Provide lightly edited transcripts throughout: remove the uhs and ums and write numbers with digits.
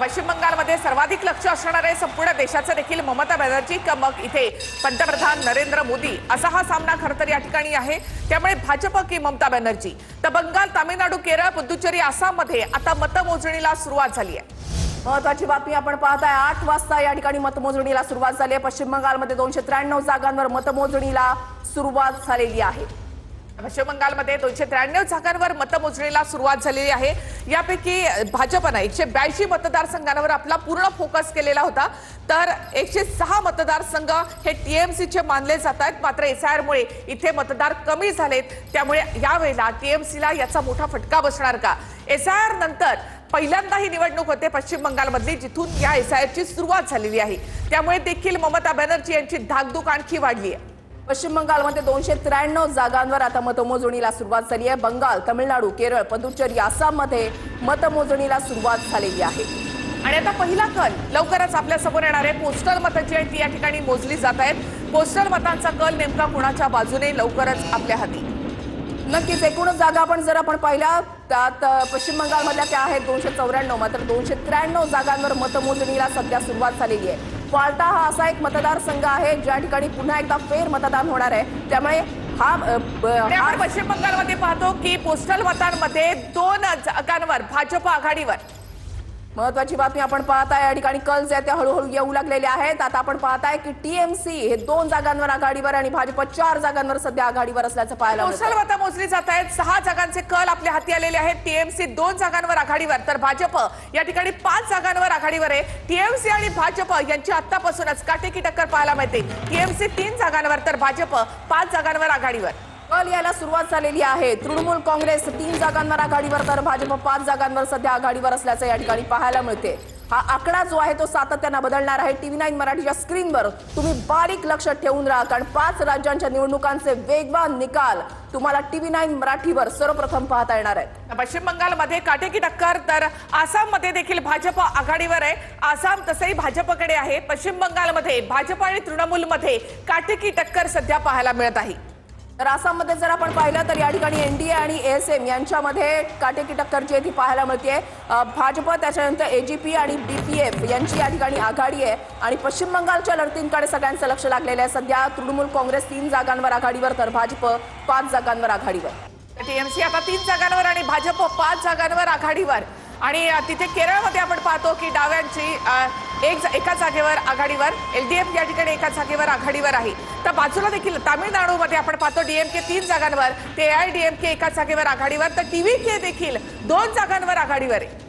पश्चिम बंगालमध्ये सर्वाधिक लक्ष असणारे संपूर्ण देशाचे देखील ममता बॅनर्जी का मग इथे पंतप्रधान नरेंद्र मोदी असा हा सामना खरं तर या ठिकाणी आहे। त्यामुळे भाजप की ममता बॅनर्जी तर बंगाल, तामिळनाडू, केरळ, पुदुच्चेरी, आसाममध्ये आता मतमोजणीला सुरुवात झाली आहे। महत्वाची बातमी आपण पाहताय 8 वाजता या ठिकाणी मतमोजणीला सुरुवात झाली आहे। पश्चिम बंगालमध्ये 293 जागांवर मतमोजणीला सुरुवात झालेली आहे। पश्चिम बंगालमध्ये 293 जागांवर मतमोजणीला सुरुवात झालेली आहे। यापैकी भाजपने 182 मतदारसंघांवर आपला पूर्ण फोकस केलेला होता, तर 106 मतदारसंघ हे टीएमसीचे मानले जात आहेत। मात्र एसआयआर मुळे इथे मतदार कमी झालेत, त्यामुळे यावेळेला टीएमसीला याचा मोठा फटका बसणार का? एसआयआर नंतर पहिल्यांदा ही निवडणूक होते पश्चिम बंगालमधली, जिथून या एसआयआरची सुरुवात झालेली आहे। त्यामुळे देखील ममता बॅनर्जी यांची धाकधूक आणखी वाढली आहे। पश्चिम बंगालमध्ये 293 जागांवर आता मतमोजणीला सुरुवात झाली आहे। बंगाल, तामिळनाडू, केरळ, पुदुच्चेरी, आसाममध्ये मतमोजणीला सुरुवात झालेली आहे। आणि आता पहिला कल लवकरच आपल्या समोर येणार आहे। पोस्टल मतं जी आहेत ती या ठिकाणी मोजली जात आहेत। पोस्टल मतांचा कल नेमका कुणाच्या बाजूने लवकरच आपल्या हाती। नक्कीच एकूणच जागा जर आपण पाहिल्या त्यात पश्चिम बंगालमधल्या त्या आहेत 294, मात्र 293 जागांवर मतमोजणीला सध्या सुरुवात झालेली आहे। फाल्टा हा असा एक मतदारसंघ आहे ज्या ठिकाणी पुन्हा एकदा फेर मतदान होणार आहे। त्यामुळे हा पश्चिम बंगालमध्ये पाहतो की पोस्टल मतांमध्ये 2 जागांवर भाजप आघाडीवर। महत्वाची बातमी आपण पाहताय या ठिकाणी कल जे ते हळूहळू येऊ लागलेले आहेत। आता आपण पाहताय की टीएमसी हे 2 जागांवर आघाडीवर आणि भाजप 4 जागांवर सध्या आघाडीवर असल्याचं पाहायला मिळतं। पोस्टल मतं मोजली जात आहेत। 6 जागांचे कल आपल्या हाती आलेले आहेत। टीएमसी 2 जागांवर आघाडीवर, तर भाजप या ठिकाणी 5 जागांवर आघाडीवर आहे। टीएमसी आणि भाजप यांची आतापासूनच काटेकी टक्कर पाहायला मिळते। टीएमसी 3 जागांवर तर भाजप 5 जागांवर आघाडीवर। कल यायला सुरुवात झालेली आहे। तृणमूल काँग्रेस 3 जागांवर आघाडीवर तर भाजप 5 जागांवर सध्या आघाडीवर असल्याचं या ठिकाणी पाहायला मिळते। हा आकडा जो आहे तो सातत्याने बदलणार आहे। टीव्ही9 मराठीच्या स्क्रीनवर तुम्ही बारीक लक्ष ठेवून राहा, कारण 5 राज्यांच्या निवडणुकांचे वेगवान निकाल तुम्हाला टीव्ही9 मराठीवर सर्वप्रथम पाहता येणार आहेत। पश्चिम बंगालमध्ये काटेकी टक्कर, तर आसाममध्ये देखील भाजप आघाडीवर आहे। आसाम तसंही भाजपकडे आहे। पश्चिम बंगालमध्ये भाजप आणि तृणमूलमध्ये काटेकी टक्कर सध्या पाहायला मिळत आहे। तर आसाममध्ये जर आपण पाहिलं तर या ठिकाणी एनडीए आणि एएसएम यांच्यामध्ये काटेकी टक्कर जी ती पाहायला मिळते। भाजप, त्याच्यानंतर एजीपी आणि बीपीएफ यांची या ठिकाणी आघाडी आहे। आणि पश्चिम बंगालच्या लढतींकडे सगळ्यांचं लक्ष लागलेलं आहे। सध्या तृणमूल काँग्रेस 3 जागांवर आघाडीवर तर भाजप 5 जागांवर आघाडीवर। टीएमसी आता 3 जागांवर आणि भाजप 5 जागांवर आघाडीवर। आणि तिथे केरळमध्ये आपण पाहतो की डाव्यांची एका जागेवर आघाडीवर, एलडीएफ या ठिकाणी एका जागेवर आघाडीवर आहे। तर बाजूला देखील तामिळनाडूमध्ये आपण पाहतो डीएमके 3 जागांवर, ते एआयडीएमके एका जागेवर आघाडीवर, तर टीव्हीके देखील 2 जागांवर आघाडीवर आहे।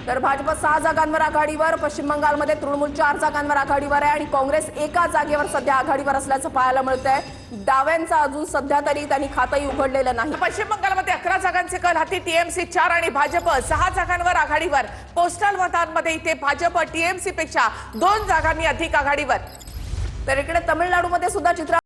तर भाजप 6 जागांवर आघाडीवर, पश्चिम बंगालमध्ये तृणमूल 4 जागांवर आघाडीवर आहे आणि काँग्रेस एका जागेवर सध्या आघाडीवर असल्याचं पाहायला मिळतंय। डाव्यांचा अजून सध्या तरी त्यांनी खातंही उघडलेलं नाही। पश्चिम बंगालमध्ये 11 जागांचे कल हाती, टीएमसी 4 आणि भाजप 6 जागांवर आघाडीवर। पोस्टल मतांमध्ये इथे भाजप टीएमसी पेक्षा 2 जागांनी अधिक आघाडीवर। तर इकडे तमिळनाडूमध्ये सुद्धा चित्र